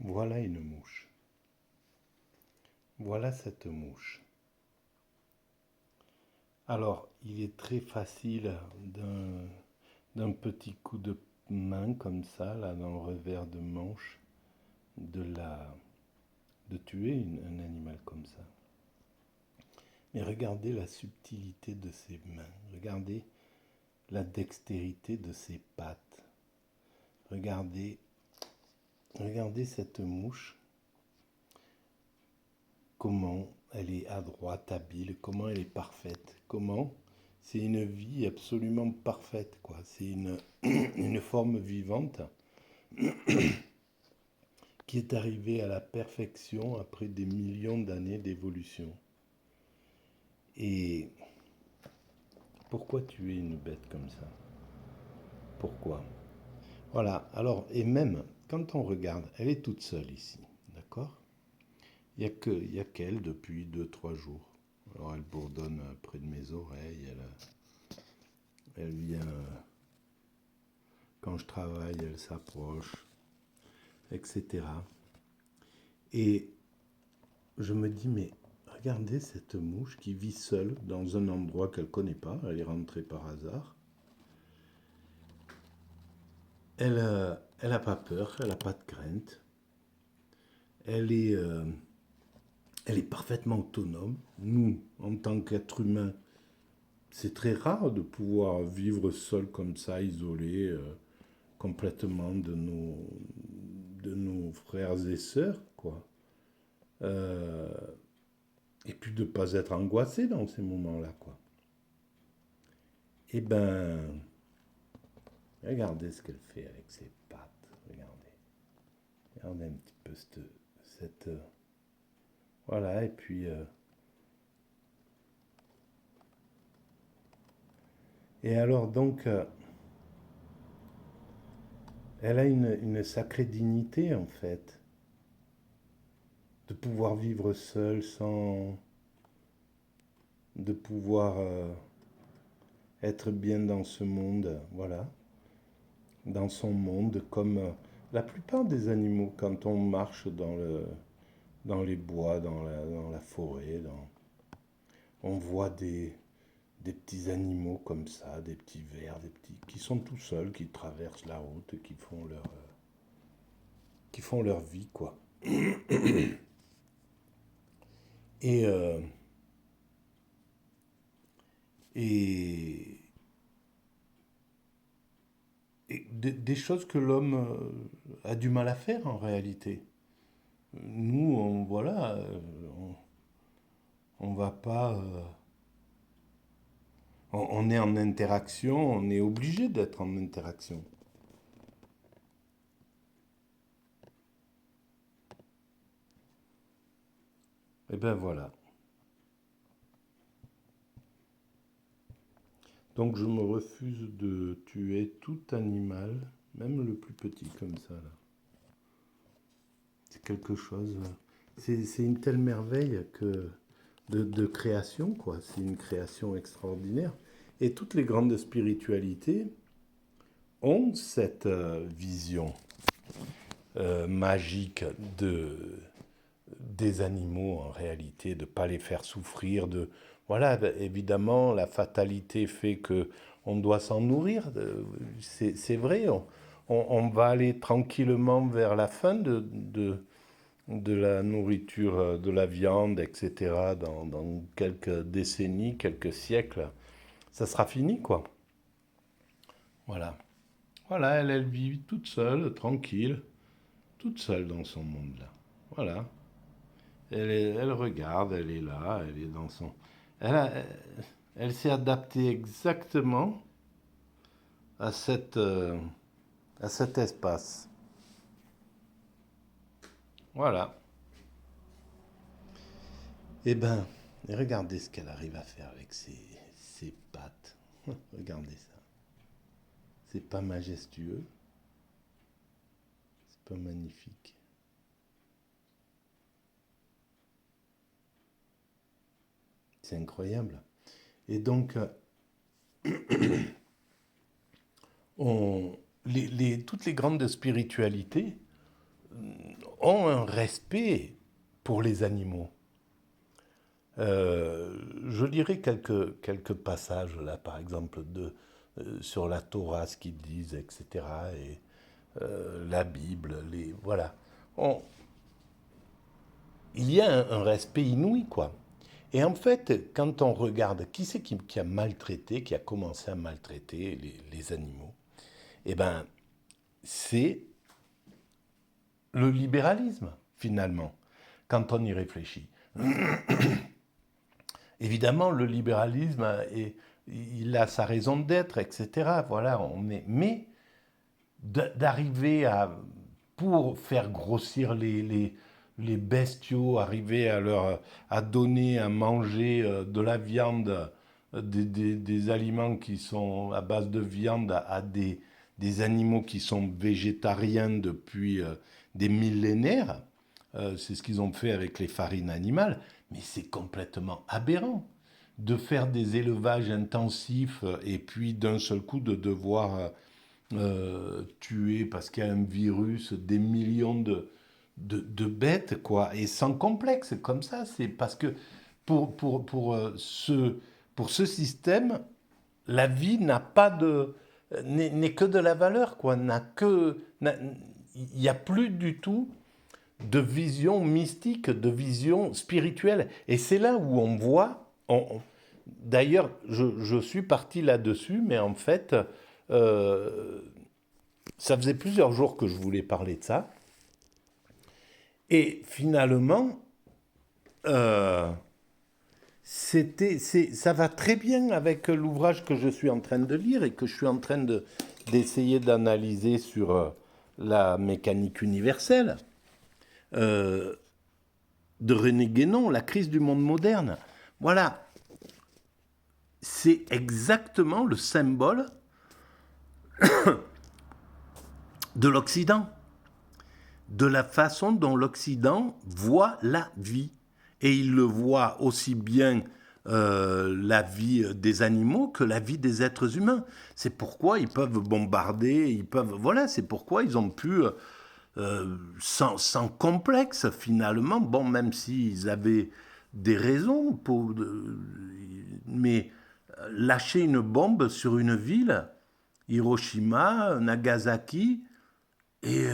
Voilà une mouche. Voilà cette mouche. Alors, il est très facile d'un petit coup de main comme ça, là, dans le revers de manche, de tuer un animal comme ça. Mais regardez la subtilité de ses mains, regardez la dextérité de ses pattes, regardez cette mouche, comment elle est adroite, habile, comment elle est parfaite, comment c'est une vie absolument parfaite, quoi. C'est une forme vivante qui est arrivée à la perfection après des millions d'années d'évolution. Et pourquoi tuer une bête comme ça? Pourquoi? Voilà, alors, et même, quand on regarde, elle est toute seule ici, d'accord? Il y a qu'elle depuis 2 3 jours. Alors elle bourdonne près de mes oreilles, elle vient, quand je travaille, elle s'approche, etc. Et je me dis, mais regardez cette mouche qui vit seule dans un endroit qu'elle ne connaît pas, elle est rentrée par hasard. Elle n'a pas peur, elle n'a pas de crainte, elle est, euh, elle est parfaitement autonome. Nous, en tant qu'êtres humains, c'est très rare de pouvoir vivre seul comme ça, isolé, complètement de nos frères et sœurs, quoi. Euh, et puis de ne pas être angoissé dans ces moments-là, quoi. Eh ben, regardez ce qu'elle fait avec ses pattes, regardez. Regardez un petit peu cette voilà, et puis... et alors donc, elle a une sacrée dignité, en fait, de pouvoir vivre seule sans... de pouvoir être bien dans ce monde, voilà, dans son monde, comme la plupart des animaux, quand on marche dans les bois, dans la forêt, on voit des petits animaux comme ça, des petits vers, des petits, qui sont tout seuls, qui traversent la route, qui font leur vie, quoi. Et, euh, et, et des choses que l'homme a du mal à faire en réalité. Nous, voilà, on va pas. On est en interaction, on est obligé d'être en interaction. Et ben voilà. Donc je me refuse de tuer tout animal, même le plus petit comme ça, là. C'est quelque chose. C'est une telle merveille que de création, quoi. C'est une création extraordinaire. Et toutes les grandes spiritualités ont cette vision magique des animaux en réalité, de ne pas les faire souffrir, de voilà, évidemment la fatalité fait que on doit s'en nourrir, c'est vrai, on va aller tranquillement vers la fin de la nourriture, de la viande, etc. Dans quelques décennies, quelques siècles, ça sera fini, quoi. Voilà. Voilà, elle vit toute seule, tranquille, toute seule dans son monde là. Voilà. Elle regarde, elle est là, elle est dans son. Elle, a- elle s'est adaptée exactement à à cet espace. Voilà. Eh ben, regardez ce qu'elle arrive à faire avec ses pattes. Regardez ça. C'est pas majestueux, c'est pas magnifique. C'est incroyable. Et donc, on, toutes les grandes spiritualités ont un respect pour les animaux. Je lirai quelques passages là, par exemple, sur la Torah, ce qu'ils disent, etc. Et la Bible, voilà. Il y a un respect inouï, quoi. Et en fait, quand on regarde qui c'est qui a maltraité, qui a commencé à maltraiter les animaux, eh ben, c'est le libéralisme, finalement, quand on y réfléchit. Évidemment, le libéralisme, il a sa raison d'être, etc. Voilà, mais d'arriver à, pour faire grossir les bestiaux, arriver à donner à manger de la viande, des aliments qui sont à base de viande à des animaux qui sont végétariens depuis des millénaires. C'est ce qu'ils ont fait avec les farines animales, mais c'est complètement aberrant de faire des élevages intensifs et puis d'un seul coup de devoir tuer parce qu'il y a un virus des millions de bêtes, quoi, et sans complexe, comme ça. C'est parce que pour ce système, la vie n'a pas n'est que de la valeur, quoi. Il n'y a plus du tout de vision mystique, de vision spirituelle. Et c'est là où on voit, d'ailleurs, je suis parti là-dessus, mais en fait, euh, ça faisait plusieurs jours que je voulais parler de ça. Et finalement, euh, ça va très bien avec l'ouvrage que je suis en train de lire et que je suis en train d'essayer d'analyser sur la mécanique universelle euh, de René Guénon, La crise du monde moderne. Voilà, c'est exactement le symbole de l'Occident, de la façon dont l'Occident voit la vie. Et il le voit aussi bien la vie des animaux que la vie des êtres humains. C'est pourquoi ils peuvent bombarder, voilà, c'est pourquoi ils ont pu, sans complexe finalement, bon, même s'ils avaient des raisons mais lâcher une bombe sur une ville, Hiroshima, Nagasaki, et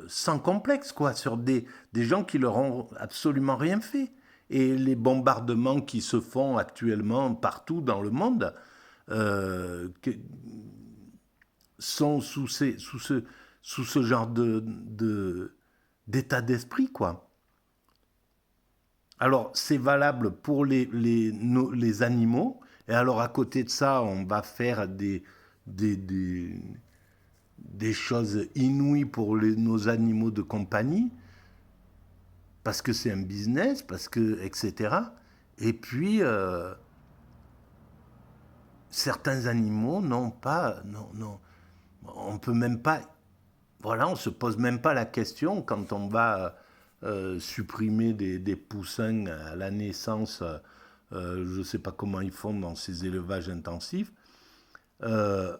sans complexe, quoi, sur des gens qui leur ont absolument rien fait. Et les bombardements qui se font actuellement partout dans le monde sont sous ce genre d'état d'esprit, quoi. Alors, c'est valable pour les animaux, et alors à côté de ça, on va faire des, des, des choses inouïes pour nos animaux de compagnie, parce que c'est un business, parce que, etc. Et puis, certains animaux n'ont pas, non, on peut même pas, voilà, on se pose même pas la question quand on va supprimer des poussins à la naissance, je ne sais pas comment ils font dans ces élevages intensifs, euh,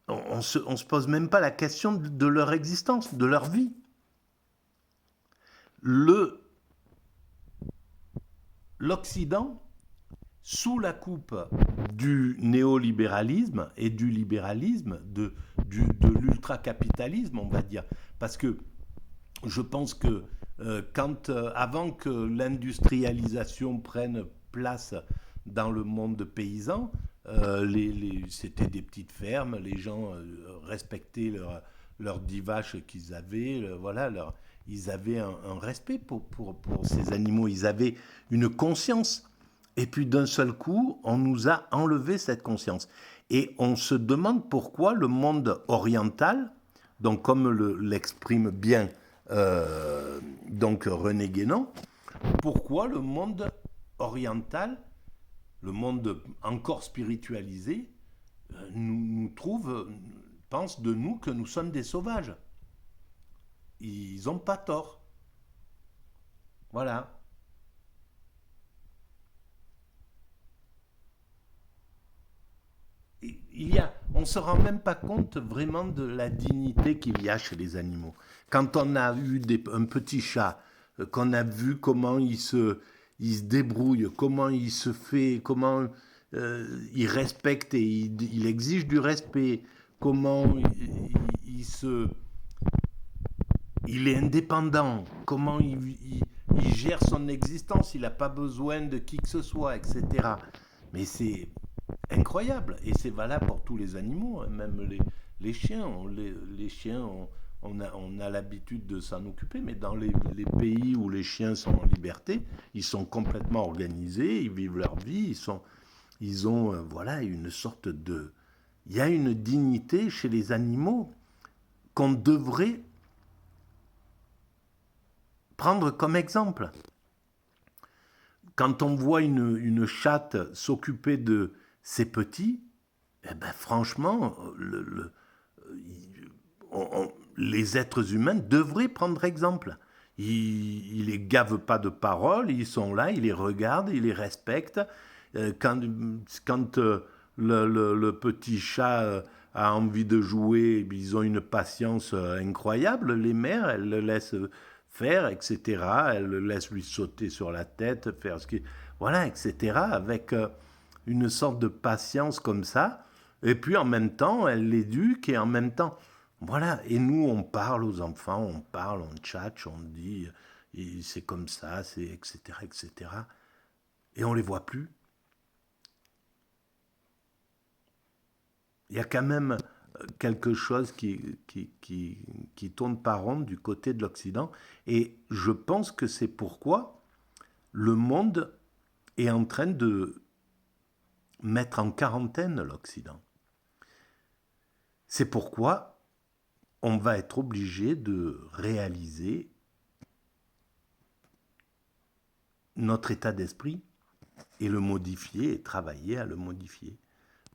on se pose même pas la question de leur existence, de leur vie. L'Occident, sous la coupe du néolibéralisme et du libéralisme, de l'ultracapitalisme, on va dire, parce que je pense que avant que l'industrialisation prenne place dans le monde paysan, c'était des petites fermes, les gens respectaient leurs 10 vaches qu'ils avaient, voilà, ils avaient un respect pour ces animaux, ils avaient une conscience. Et puis d'un seul coup, on nous a enlevé cette conscience. Et on se demande pourquoi le monde oriental, donc comme l'exprime bien donc René Guénon, pourquoi le monde oriental, le monde encore spiritualisé, nous trouve, pense de nous que nous sommes des sauvages. Ils n'ont pas tort. Voilà. Il y a, on se rend même pas compte vraiment de la dignité qu'il y a chez les animaux. Quand on a eu un petit chat, qu'on a vu comment il se débrouille, comment il se fait, comment il respecte et il exige du respect, comment il est indépendant, comment il gère son existence, il n'a pas besoin de qui que ce soit, etc. Mais c'est incroyable et c'est valable pour tous les animaux, hein, même les chiens. Les chiens, on a l'habitude de s'en occuper, mais dans les pays où les chiens sont en liberté, ils sont complètement organisés, ils vivent leur vie, ils ont voilà une sorte de... Il y a une dignité chez les animaux qu'on devrait prendre comme exemple. Quand on voit une chatte s'occuper de ses petits, eh ben franchement, les êtres humains devraient prendre exemple. Ils les gavent pas de paroles, ils sont là, ils les regardent, ils les respectent. Quand le petit chat a envie de jouer, ils ont une patience incroyable. Les mères, elles le laissent faire, etc. Elles le laissent lui sauter sur la tête, faire ce qui... Voilà, etc. Avec une sorte de patience comme ça. Et puis en même temps, elles l'éduquent et en même temps... Voilà, et nous, on parle aux enfants, on parle, on tchatche, on dit, c'est comme ça, c'est etc., etc. Et on les voit plus. Il y a quand même quelque chose qui tourne pas rond du côté de l'Occident. Et je pense que c'est pourquoi le monde est en train de mettre en quarantaine l'Occident. C'est pourquoi on va être obligé de réaliser notre état d'esprit et le modifier et travailler à le modifier.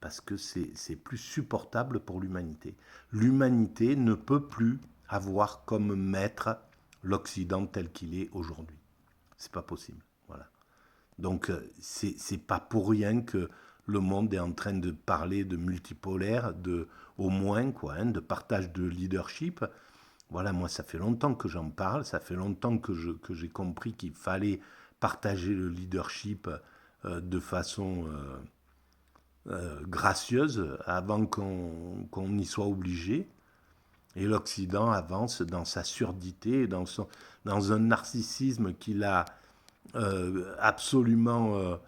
Parce que c'est plus supportable pour l'humanité. L'humanité ne peut plus avoir comme maître l'Occident tel qu'il est aujourd'hui. C'est pas possible. Voilà. Donc c'est pas pour rien que le monde est en train de parler de multipolaire, au moins quoi, hein, de partage de leadership. Voilà, moi ça fait longtemps que j'en parle, ça fait longtemps que j'ai compris qu'il fallait partager le leadership de façon gracieuse avant qu'on y soit obligé. Et l'Occident avance dans sa surdité, dans un narcissisme qu'il a absolument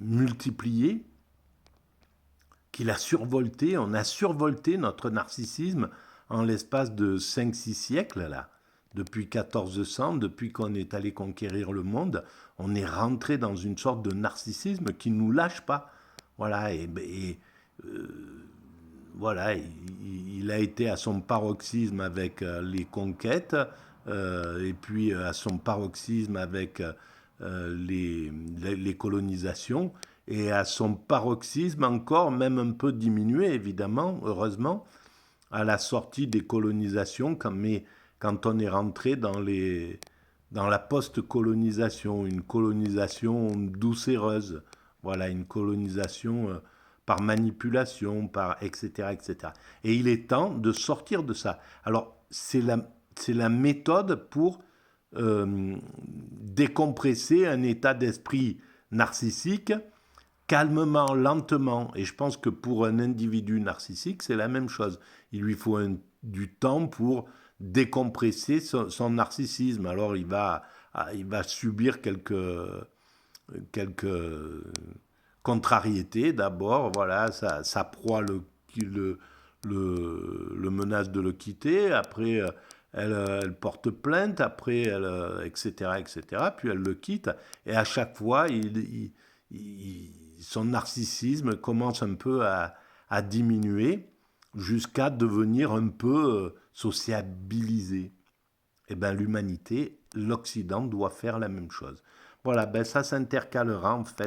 multiplié, qu'il a survolté. On a survolté notre narcissisme en l'espace de 5-6 siècles, là. Depuis 1400, depuis qu'on est allé conquérir le monde, on est rentré dans une sorte de narcissisme qui ne nous lâche pas. Voilà, voilà, il a été à son paroxysme avec les conquêtes, et puis à son paroxysme avec les colonisations, et à son paroxysme encore, même un peu diminué évidemment, heureusement, à la sortie des colonisations, mais quand on est rentré dans la post-colonisation, une colonisation doucereuse, voilà, une colonisation par manipulation, par etc., etc. Et il est temps de sortir de ça. Alors, c'est la méthode pour décompresser un état d'esprit narcissique calmement, lentement. Et je pense que pour un individu narcissique, c'est la même chose. Il lui faut du temps pour décompresser son narcissisme. Alors il va subir quelques contrariétés d'abord. Voilà, sa proie le menace de le quitter. Après, elle porte plainte. Après, etc., etc. Puis elle le quitte. Et à chaque fois, son narcissisme commence un peu à diminuer jusqu'à devenir un peu sociabilisé. Eh bien, l'humanité, l'Occident doit faire la même chose. Voilà, ben ça s'intercalera en fait